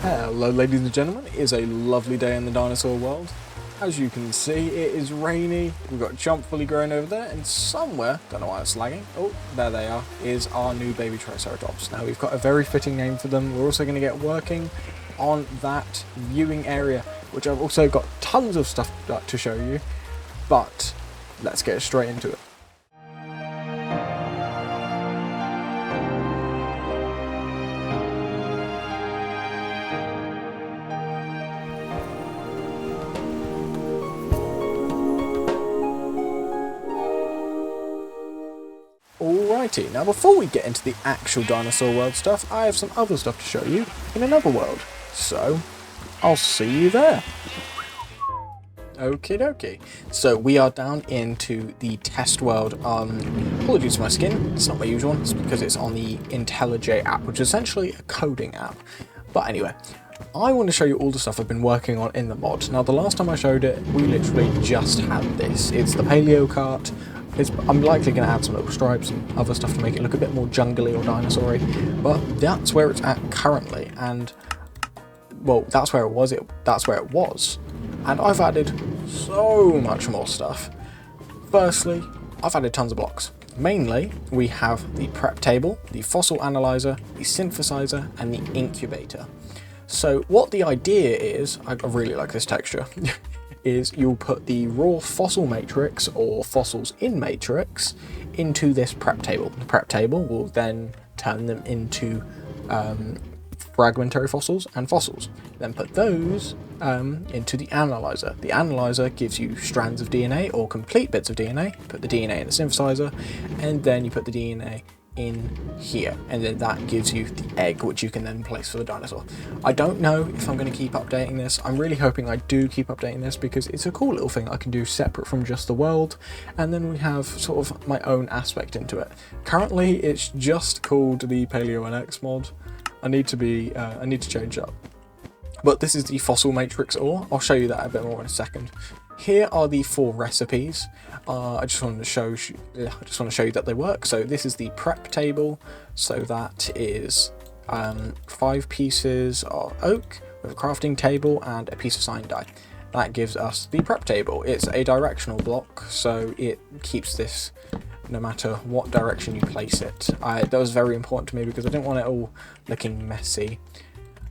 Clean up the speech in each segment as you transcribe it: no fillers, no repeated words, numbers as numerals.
Hello ladies and gentlemen, it is a lovely day in the dinosaur world. As you can see, it is rainy, we've got Chomp fully grown over there, and somewhere, don't know why it's lagging, oh, there they are, is our new baby Triceratops. Now we've got a very fitting name for them. We're also going to get working on that viewing area, which I've also got tons of stuff to show you, but let's get straight into it. Alrighty, now before we get into the actual dinosaur world stuff, I have some other stuff to show you in another world. So, I'll see you there. Okie dokie. So we are down into the test world. Apologies for my skin, it's not my usual one, it's because it's on the IntelliJ app, which is essentially a coding app. But anyway, I want to show you all the stuff I've been working on in the mod. Now the last time I showed it, we literally just had this. It's the paleo cart. I'm likely going to add some little stripes and other stuff to make it look a bit more jungly or dinosaur-y, but that's where it's at currently, and, well, that's where it was, and I've added so much more stuff. Firstly, I've added tons of blocks. Mainly, we have the prep table, the fossil analyzer, the synthesizer, and the incubator. So what the idea is, I really like this texture, is you'll put the raw fossil matrix or fossils in matrix into this prep table. The prep table will then turn them into fragmentary fossils and fossils. Then put those into the analyzer. The analyzer gives you strands of DNA or complete bits of DNA. Put the DNA in the synthesizer, and then you put the DNA in here, and then that gives you the egg, which you can then place for the dinosaur. I don't know if I'm going to keep updating this. I'm really hoping I do keep updating this because it's a cool little thing I can do separate from just the world, and then we have sort of my own aspect into it. Currently it's just called the Paleo NX mod. I need to change up. But this is the fossil matrix ore. I'll show you that a bit more in a second. Here are the 4 recipes. I just want to show you that they work. So this is the prep table. So that is 5 pieces of oak with a crafting table and a piece of cyan dye. That gives us the prep table. It's a directional block, so it keeps this no matter what direction you place it. That was very important to me because I didn't want it all looking messy.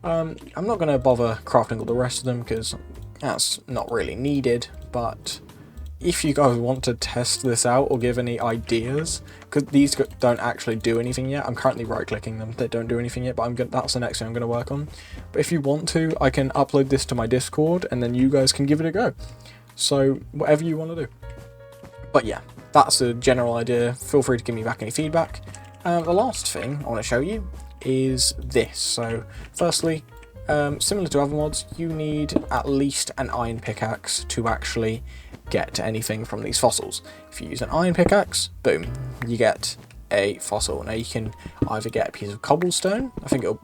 I'm not going to bother crafting all the rest of them because that's not really needed, but if you guys want to test this out or give any ideas, because these don't actually do anything yet, I'm currently right clicking them, they don't do anything yet, but that's the next thing I'm going to work on. But if you want to, I can upload this to my Discord and then you guys can give it a go. So whatever you want to do. But yeah, that's a general idea. Feel free to give me back any feedback. The last thing I want to show you is this. So firstly, similar to other mods, you need at least an iron pickaxe to actually get anything from these fossils. If you use an iron pickaxe, boom, you get a fossil. Now you can either get a piece of cobblestone, I think it'll,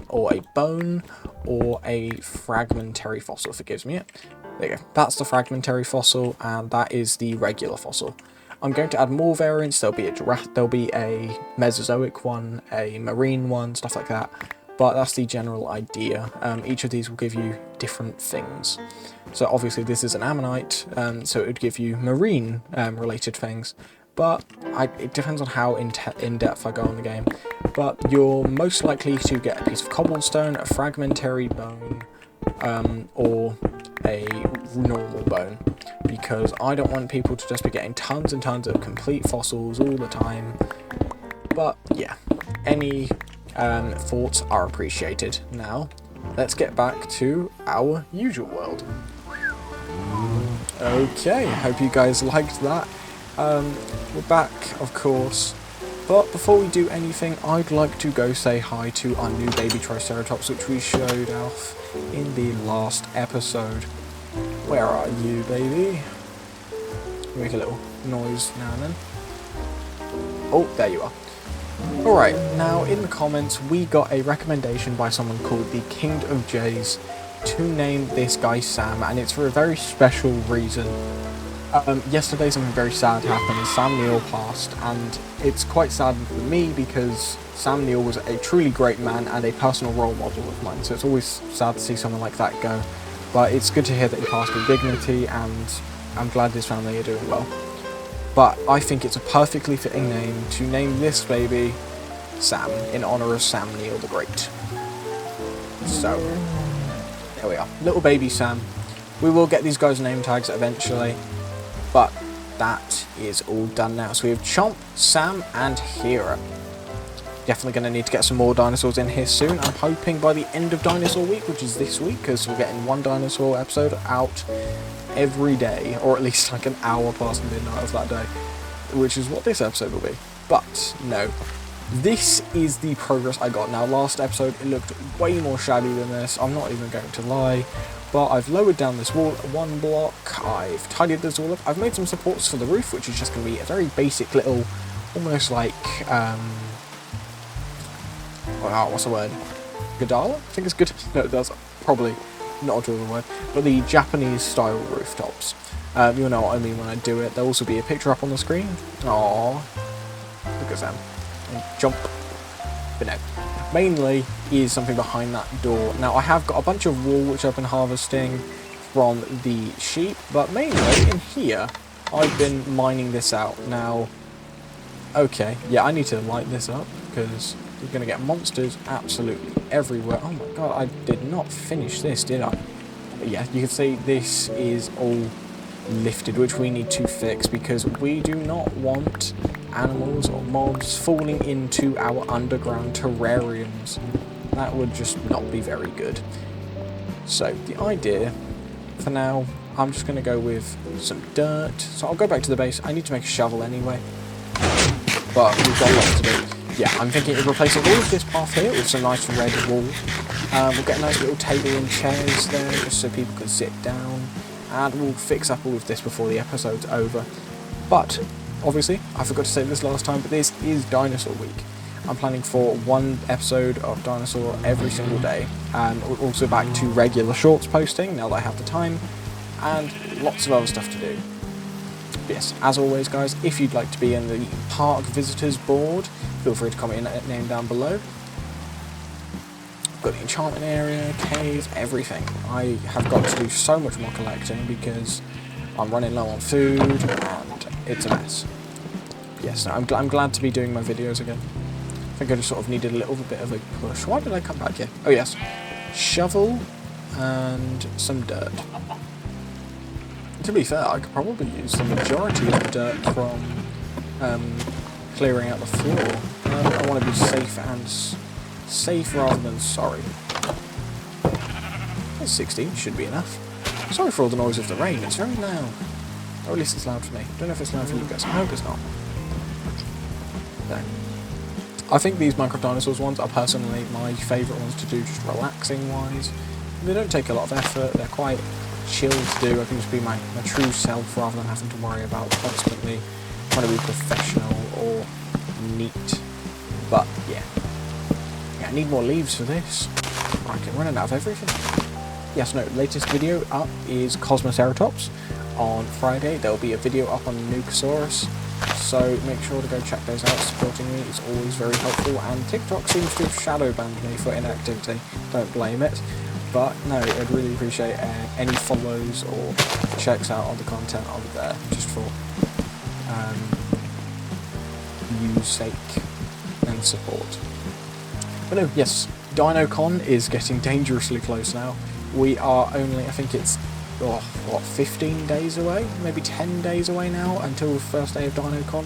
or a bone, or a fragmentary fossil if it gives me it. There you go, that's the fragmentary fossil, and that is the regular fossil. I'm going to add more variants. There'll be a Mesozoic one, a marine one, stuff like that. But that's the general idea. Each of these will give you different things. So obviously this is an ammonite, so it would give you marine related things. But it depends on how in-depth I go on the game. But you're most likely to get a piece of cobblestone, a fragmentary bone, or a normal bone. Because I don't want people to just be getting tons and tons of complete fossils all the time. But yeah, any thoughts are appreciated. Now, let's get back to our usual world. Okay, hope you guys liked that. We're back, of course. But before we do anything, I'd like to go say hi to our new baby Triceratops, which we showed off in the last episode. Where are you, baby? Make a little noise now and then. Oh, there you are. Alright, now in the comments we got a recommendation by someone called the King of Jays to name this guy Sam, and it's for a very special reason. Yesterday something very sad happened. Sam Neill passed, and it's quite sad for me because Sam Neill was a truly great man and a personal role model of mine, so it's always sad to see someone like that go. But it's good to hear that he passed with dignity, and I'm glad his family are doing well. But I think it's a perfectly fitting name to name this baby Sam, in honour of Sam Neill the Great. So, there we are. Little baby Sam. We will get these guys' name tags eventually, but that is all done now. So we have Chomp, Sam, and Hera. Definitely going to need to get some more dinosaurs in here soon. I'm hoping by the end of Dinosaur Week, which is this week, because we're getting one dinosaur episode out every day, or at least like an hour past midnight of that day, which is what this episode will be. But no, this is the progress I got. Now, last episode it looked way more shabby than this, I'm not even going to lie, but I've lowered down this wall one block, I've tidied this all up, I've made some supports for the roof, which is just going to be a very basic little, almost like what's the word? Godala? I think it's good. No, that's probably not a real word. But the Japanese style rooftops. You'll know what I mean when I do it. There'll also be a picture up on the screen. Aww. Look at Sam. And jump. But no. Mainly is something behind that door. Now I have got a bunch of wool which I've been harvesting from the sheep. But mainly in here I've been mining this out. Now, okay. Yeah, I need to light this up because you're going to get monsters absolutely everywhere. Oh my god, I did not finish this, did I? But yeah, you can see this is all lifted, which we need to fix because we do not want animals or mobs falling into our underground terrariums. That would just not be very good. So the idea, for now, I'm just going to go with some dirt. So I'll go back to the base. I need to make a shovel anyway, but we've got lots to do. Yeah, I'm thinking of replacing all of this path here with some nice red wool. We'll get a nice little table and chairs there just so people can sit down. And we'll fix up all of this before the episode's over. But, obviously, I forgot to say this last time, but this is Dinosaur Week. I'm planning for one episode of Dinosaur every single day. And we're also back to regular shorts posting now that I have the time. And lots of other stuff to do. Yes, as always guys, if you'd like to be in the park visitors board, feel free to comment your name down below. I've got the enchantment area, cave, everything. I have got to do so much more collecting because I'm running low on food and it's a mess. Yes, no, I'm glad to be doing my videos again. I think I just sort of needed a little bit of a push. Why did I come back here? Oh yes, shovel and some dirt. To be fair, I could probably use the majority of the dirt from clearing out the floor. I want to be safe and safe rather than sorry. 16 should be enough. Sorry for all the noise of the rain, it's very loud. Or at least it's loud for me. Don't know if it's loud for you guys. I hope it's not. No. I think these Minecraft Dinosaurs ones are personally my favourite ones to do, just relaxing wise. They don't take a lot of effort, they're quite chill to do. I can just be my true self rather than having to worry about constantly trying to be professional or neat. But yeah, I need more leaves for this. I can run out of everything. Yes, no, latest video up is Triceratops. On Friday there will be a video up on Nucosaurus, so make sure to go check those out. Supporting me is always very helpful, and TikTok seems to have shadow banned me for inactivity. Don't blame it. But no, I'd really appreciate any follows or checks out on the content over there, just for view's sake and support. But no, yes, DinoCon is getting dangerously close now. We are only, I think it's, 15 days away? Maybe 10 days away now until the first day of DinoCon.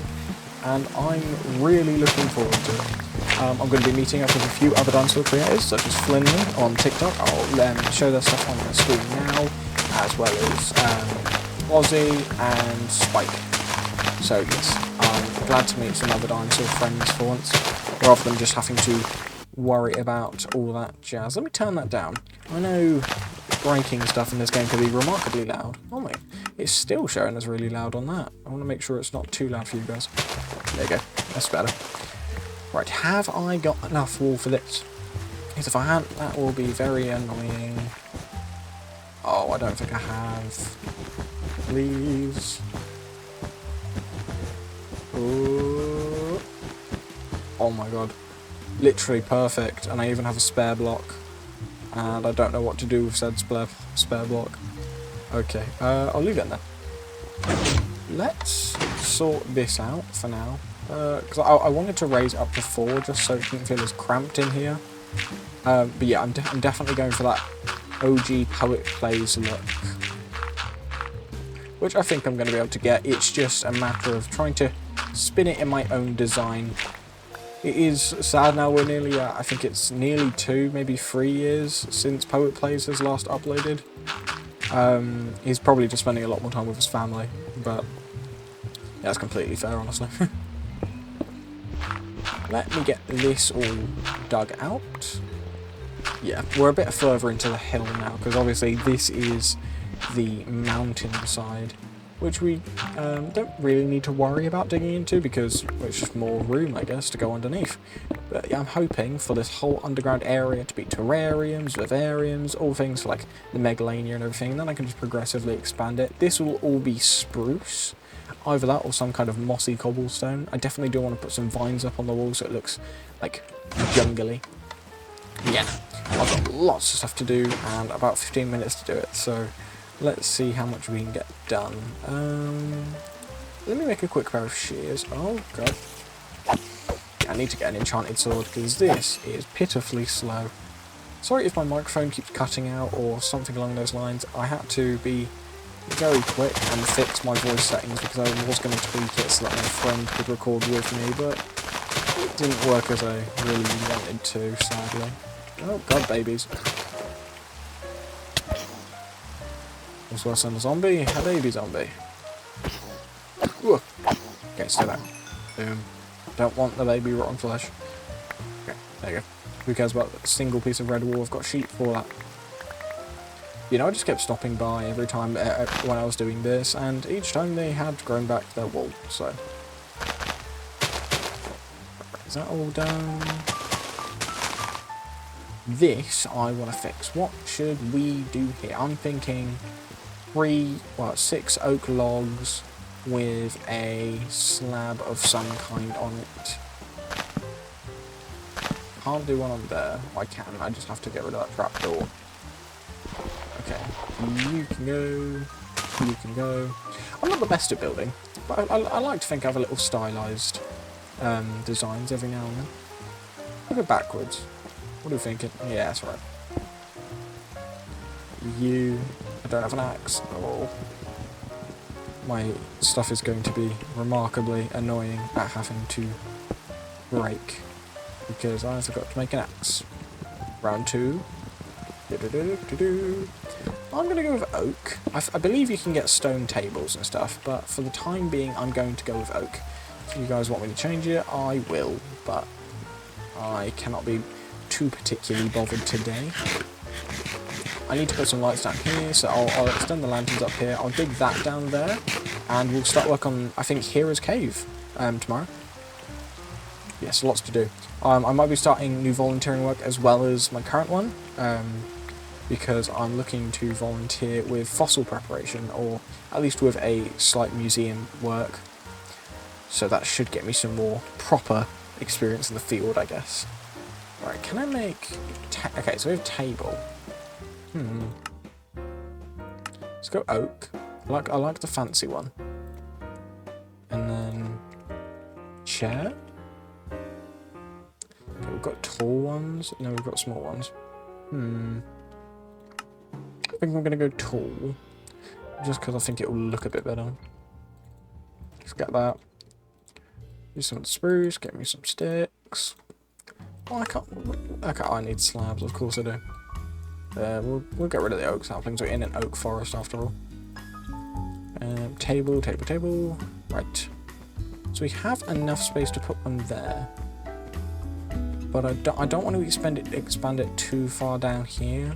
And I'm really looking forward to it. I'm going to be meeting up with a few other dinosaur creators, such as Flinley on TikTok. I'll show their stuff on the screen now, as well as Ozzy and Spike. So yes, I'm glad to meet some other dinosaur friends for once, rather than just having to worry about all that jazz. Let me turn that down. I know breaking stuff in this game can be remarkably loud. Oh wait, it's still showing as really loud on that. I want to make sure it's not too loud for you guys. There you go, that's better. Right, have I got enough wool for this? Because if I haven't, that will be very annoying. Oh, I don't think I have. Please. Oh my god. literally perfect, and I even have a spare block. And I don't know what to do with said spare block. Okay, I'll leave it then. Let's sort this out for now. Because I wanted to raise it up to 4 just so it didn't feel as cramped in here. But yeah, I'm definitely going for that OG Poet Plays look. Which I think I'm going to be able to get. It's just a matter of trying to spin it in my own design. It is sad now we're nearly, I think it's nearly 2, maybe 3 years since Poet Plays has last uploaded. He's probably just spending a lot more time with his family, but yeah, that's completely fair, honestly. Let me get this all dug out. Yeah, we're a bit further into the hill now, because obviously this is the mountain side, which we don't really need to worry about digging into, because it's just more room, I guess, to go underneath. But yeah, I'm hoping for this whole underground area to be terrariums, vivariums, all things for, like, the megalania and everything, and then I can just progressively expand it. This will all be spruce, either that or some kind of mossy cobblestone. I definitely do want to put some vines up on the wall so it looks, like, jungly. Yeah, I've got lots of stuff to do, and about 15 minutes to do it, so let's see how much we can get done. Let me make a quick pair of shears. Oh, God. I need to get an enchanted sword, because this is pitifully slow. Sorry if my microphone keeps cutting out, or something along those lines. I had to be very quick and fix my voice settings, because I was going to tweak it so that my friend could record with me, but it didn't work as I really wanted to, sadly. Oh, God, babies. What's worse than a zombie? A baby zombie. Ooh. Okay, stay back. Boom. Don't want the baby rotten flesh. Okay, there you go. Who cares about a single piece of red wool? I've got sheep for that. You know, I just kept stopping by every time when I was doing this, and each time they had grown back their wool, so. Is that all done? This I want to fix. What should we do here? I'm thinking 6 oak logs with a slab of some kind on it. Can't do one on there. I can, I just have to get rid of that trapdoor. Okay, you can go, you can go. I'm not the best at building, but I like to think I have a little stylised designs every now and then. I'll go backwards. What are you thinking? Yeah, that's right. I don't have an axe. Oh. My stuff is going to be remarkably annoying at having to break, because I forgot to make an axe. Round 2. I'm going to go with oak. I believe you can get stone tables and stuff, but for the time being I'm going to go with oak. If you guys want me to change it, I will, but I cannot be too particularly bothered today. I need to put some lights down here, so I'll extend the lanterns up here. I'll dig that down there, and we'll start work on, I think, Hera's Cave tomorrow. Yes, lots to do. I might be starting new volunteering work as well as my current one, because I'm looking to volunteer with fossil preparation, or at least with a slight museum work. So that should get me some more proper experience in the field, I guess. Right, can I make... okay, so we have a table. Let's go oak. I like the fancy one. And then... chair? Okay, we've got tall ones. No, we've got small ones. I think I'm going to go tall. Just because I think it will look a bit better. Let's get that. Use some of the spruce, get me some sticks. Oh, I can't... okay, I need slabs, of course I do. We'll get rid of the oak saplings. We're in an oak forest after all. Table. Right. So we have enough space to put one there. But I don't want to expand it too far down here.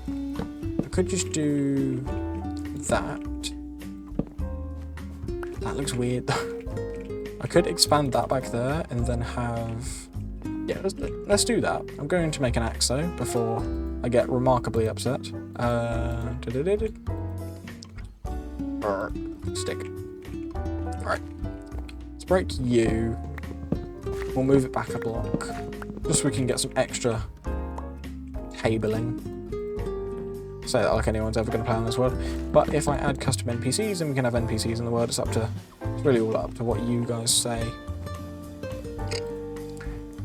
I could just do that. That looks weird though. I could expand that back there and then have... yeah, let's do that. I'm going to make an axe though before I get remarkably upset. Stick. Alright. Let's break you. we'll move it back a block, just so we can get some extra tabling. Say that like anyone's ever going to play on this world. But if I add custom NPCs, then we can have NPCs in the world. It's really all up to what you guys say.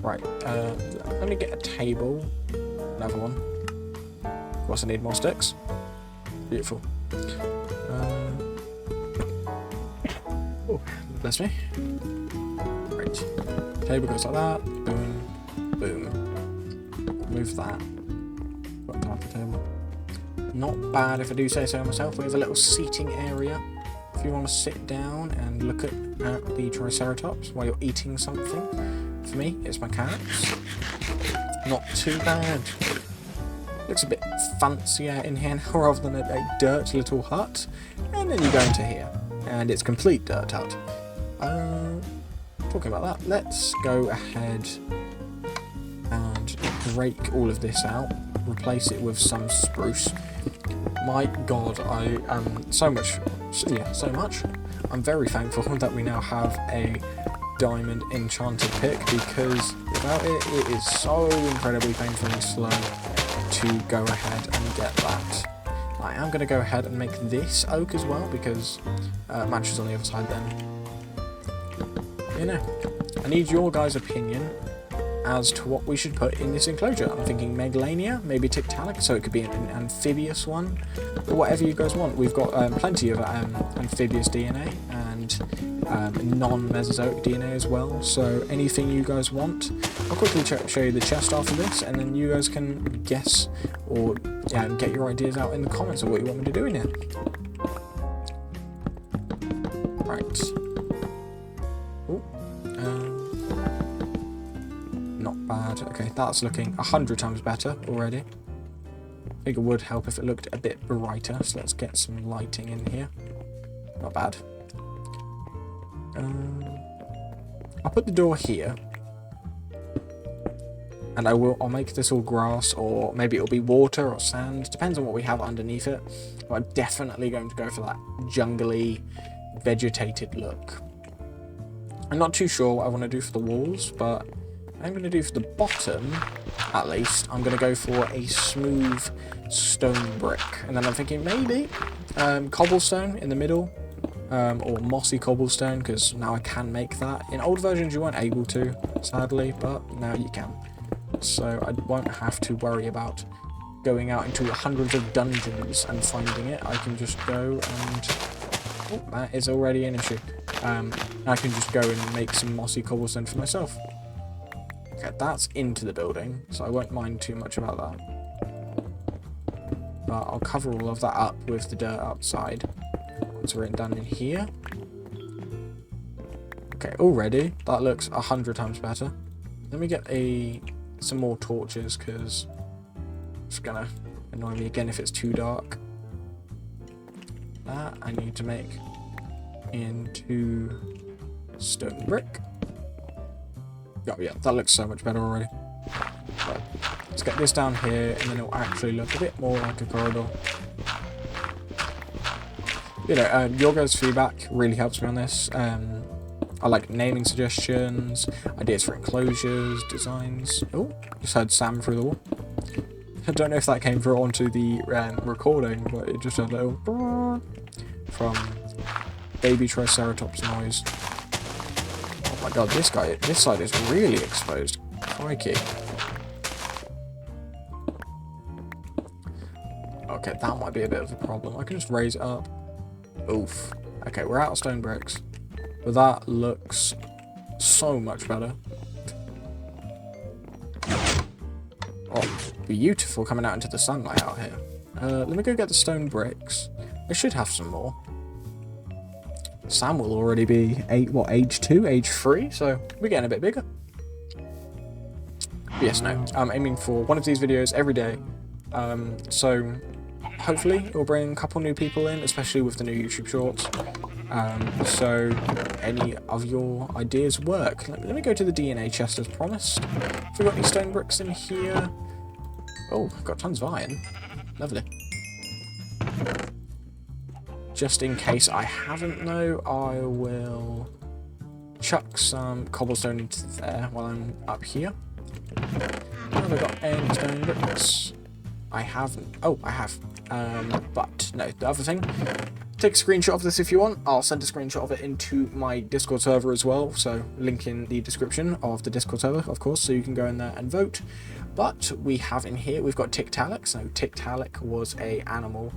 Right, let me get a table, another one. Of course I need more sticks. Beautiful. Oh, bless me. Right, table goes like that, boom, boom. Move that. Got top of the table. Not bad if I do say so myself. We have a little seating area if you want to sit down and look at the Triceratops while you're eating something. For me, it's my cats. Not too bad. Looks a bit fancier in here now rather than a dirt little hut. And then you go into here, and it's complete dirt hut. Talking about that, let's go ahead and break all of this out, replace it with some spruce. My god, I am so much. I'm very thankful that we now have a diamond enchanted pick, because without it, it is so incredibly painfully slow to go ahead and get that. I am going to go ahead and make this oak as well, because matches on the other side then. You know, I need your guys' opinion as to what we should put in this enclosure. I'm thinking Megalania, maybe Tectonic, so it could be an amphibious one, or whatever you guys want. We've got plenty of amphibious DNA and non-Mesozoic DNA as well, so anything you guys want. I'll quickly show you the chest after this, and then you guys can guess or get your ideas out in the comments of what you want me to do in here. Right. Ooh. Not bad. Okay, that's looking 100 times better already. I think it would help if it looked a bit brighter, so let's get some lighting in here. Not bad. I'll put the door here, and I'll make this all grass, or maybe it'll be water or sand, depends on what we have underneath it. But I'm definitely going to go for that jungly, vegetated look. I'm not too sure what I want to do for the walls, but I'm going to do for the bottom, at least, I'm going to go for a smooth stone brick. And then I'm thinking maybe cobblestone in the middle, or mossy cobblestone, because now I can make that. In old versions you weren't able to, sadly, but now you can. So I won't have to worry about going out into hundreds of dungeons and finding it. I can just go and... Oh, that is already an issue. I can just go and make some mossy cobblestone for myself. Okay, that's into the building, so I won't mind too much about that. But I'll cover all of that up with the dirt outside. It's written down in here. Okay, already that looks 100 times better. Let me get some more torches, because it's gonna annoy me again if it's too dark. That I need to make into stone brick. Oh yeah, that looks so much better already. Right, let's get this down here, and then it'll actually look a bit more like a corridor. You know, your guys' feedback really helps me on this. I like naming suggestions, ideas for enclosures, designs. Oh, just heard Sam through the wall. I don't know if that came through onto the recording, but it just had a little from baby Triceratops noise. Oh my god, this side is really exposed. Crikey. Okay, that might be a bit of a problem. I can just raise it up. Oof. Okay, we're out of stone bricks. But that looks so much better. Oh, beautiful coming out into the sunlight out here. Let me go get the stone bricks. I should have some more. Sam will already be age 2, age 3, so we're getting a bit bigger. But yes, no, I'm aiming for one of these videos every day. So hopefully it will bring a couple new people in, especially with the new YouTube shorts. So any of your ideas work. Let me go to the DNA chest as promised. Have we got any stone bricks in here? Oh, I've got tons of iron. Lovely. Just in case I haven't though, I will chuck some cobblestone into there while I'm up here. Have I got any stone bricks? I haven't. Oh, I have. But no, the other thing, take a screenshot of this if you want. I'll send a screenshot of it into my Discord server as well. So link in the description of the Discord server, of course, so you can go in there and vote. But we have in here, we've got Tectonic. So Tectonic was a animal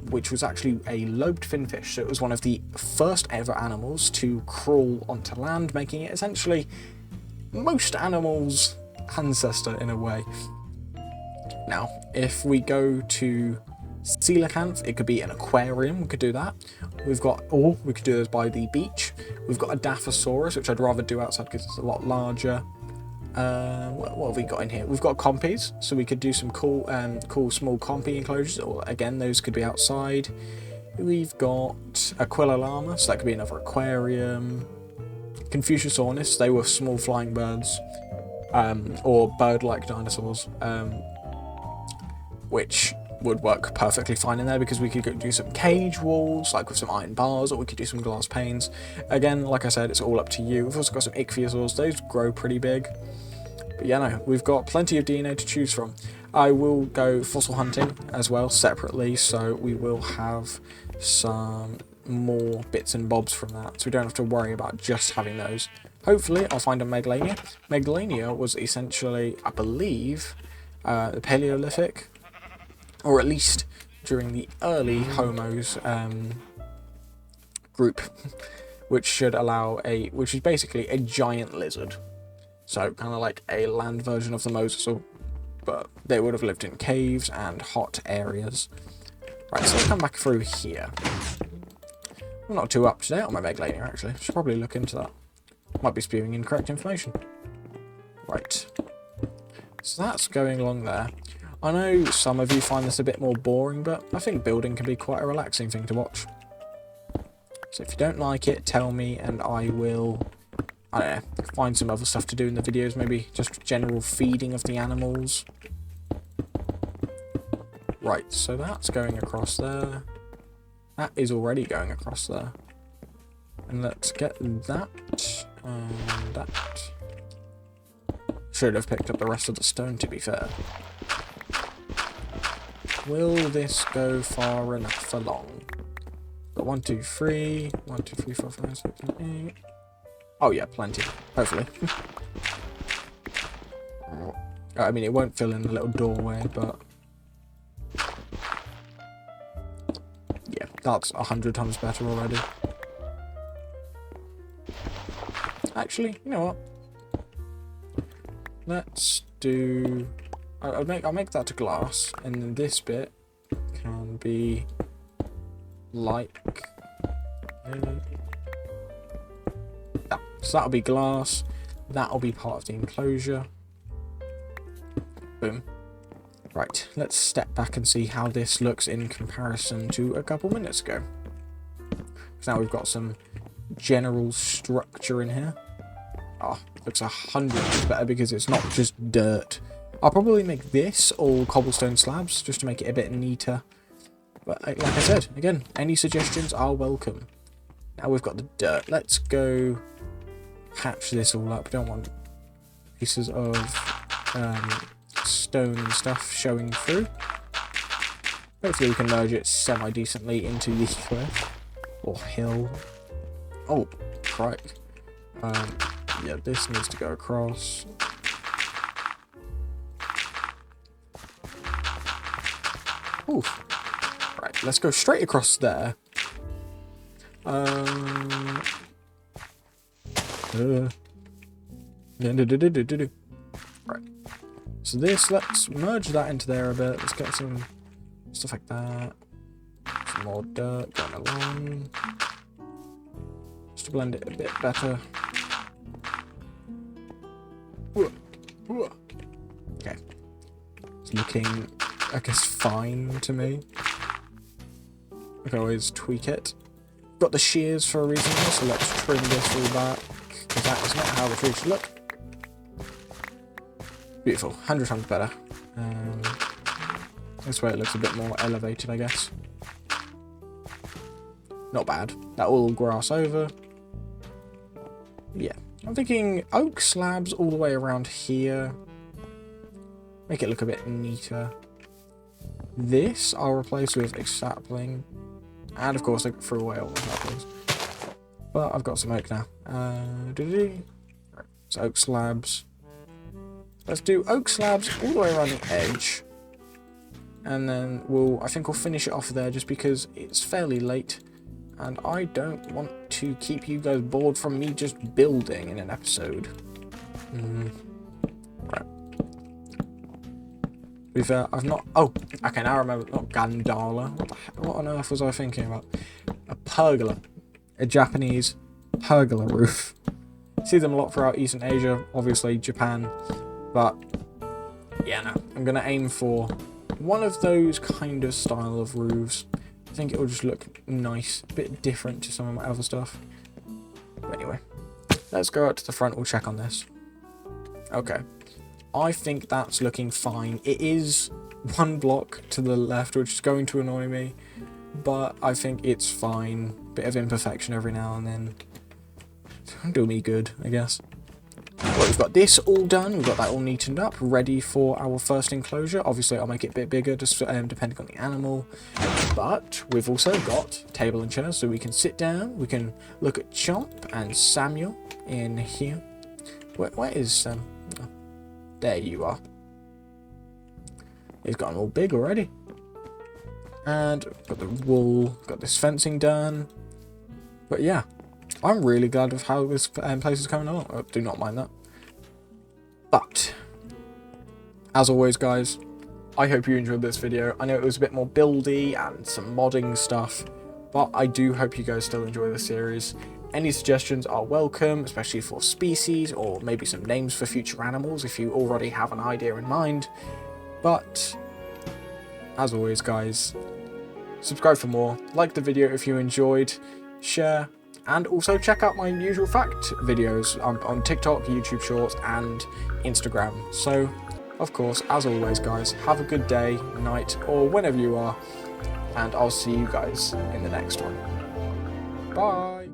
which was actually a lobed finfish. So it was one of the first ever animals to crawl onto land, making it essentially most animals' ancestor in a way. Now, if we go to coelacanth, it could be an aquarium, we could do that. We've got, or we could do this by the beach. We've got a Daphosaurus, which I'd rather do outside because it's a lot larger. What have we got in here? We've got compies, so we could do some cool small compy enclosures, or again, those could be outside. We've got Aquila llama, so that could be another aquarium. Confuciusornis, they were small flying birds, or bird-like dinosaurs, which would work perfectly fine in there because we could do some cage walls, like with some iron bars, or we could do some glass panes. Again, like I said, it's all up to you. We've also got some ichthyosaurs, those grow pretty big. But yeah, no, we've got plenty of DNA to choose from. I will go fossil hunting as well, separately, so we will have some more bits and bobs from that, so we don't have to worry about just having those. Hopefully, I'll find a Megalania. Megalania was essentially, I believe, the Paleolithic, or at least during the early Homo's group, which should allow which is basically a giant lizard. So kind of like a land version of the mosasaur, but they would have lived in caves and hot areas. Right, so let's come back through here. I'm not too up to date on my Megalania actually. Should probably look into that. Might be spewing incorrect information. Right. So that's going along there. I know some of you find this a bit more boring, but I think building can be quite a relaxing thing to watch. So if you don't like it, tell me and I will, I don't know, find some other stuff to do in the videos, maybe just general feeding of the animals. Right, so that's going across there. That is already going across there. And let's get that and that. Should have picked up the rest of the stone, to be fair. Will this go far enough along? Got 1, 2, 3. 1, 2, 3, 4, 5, 6, 7, 8. Oh yeah, plenty. Hopefully. I mean, it won't fill in the little doorway, but yeah, that's 100 times better already. Actually, you know what? Let's do. I'll make that to glass, and then this bit can be like that. So that'll be glass. That'll be part of the enclosure. Boom. Right, let's step back and see how this looks in comparison to a couple minutes ago. So now we've got some general structure in here. Oh, looks 100 times better because it's not just dirt. I'll probably make this all cobblestone slabs just to make it a bit neater. But like I said, again, any suggestions are welcome. Now we've got the dirt. Let's go patch this all up. Don't want pieces of stone and stuff showing through. Hopefully we can merge it semi-decently into the cliff or hill. Oh, crike. Yeah, this needs to go across. Ooh. Right, let's go straight across there. Right, so this, let's merge that into there a bit. Let's get some stuff like that. Some more dirt going along. Just to blend it a bit better. Okay. It's looking, I guess, fine to me. I can always tweak it. Got the shears for a reason, so let's trim this all back, because that is not how the tree should look. Beautiful, 100 times better. This way it looks a bit more elevated, I guess. Not bad. That will all grass over. Yeah, I'm thinking oak slabs all the way around here. Make it look a bit neater. This I'll replace with a sapling. And of course I threw away all the saplings. But I've got some oak now. Right, so oak slabs. Let's do oak slabs all the way around the edge. And then I think we'll finish it off there just because it's fairly late. And I don't want to keep you guys bored from me just building in an episode. Right. I've not... Oh, okay, now I remember. Not Gandala. What on earth was I thinking about? A pergola. A Japanese pergola roof. See them a lot throughout Eastern Asia, obviously Japan. But, yeah, no. I'm going to aim for one of those kind of style of roofs. I think it will just look nice. A bit different to some of my other stuff. But anyway, let's go out to the front. We'll check on this. Okay. I think that's looking fine. It is one block to the left, which is going to annoy me. But I think it's fine. Bit of imperfection every now and then. Do me good, I guess. Well, we've got this all done. We've got that all neatened up, ready for our first enclosure. Obviously, I'll make it a bit bigger, just depending on the animal. But we've also got table and chairs, so we can sit down. We can look at Chomp and Samuel in here. Where is Sam? Oh, there you are. He's gotten all big already. And got the wool, got this fencing done. But yeah, I'm really glad with how this place is coming along. I do not mind that. But, as always guys, I hope you enjoyed this video. I know it was a bit more buildy and some modding stuff, but I do hope you guys still enjoy the series. Any suggestions are welcome, especially for species or maybe some names for future animals if you already have an idea in mind. But, as always guys, subscribe for more, like the video if you enjoyed, share, and also check out my usual fact videos on TikTok, YouTube Shorts, and Instagram. So, of course, as always guys, have a good day, night, or whenever you are, and I'll see you guys in the next one. Bye!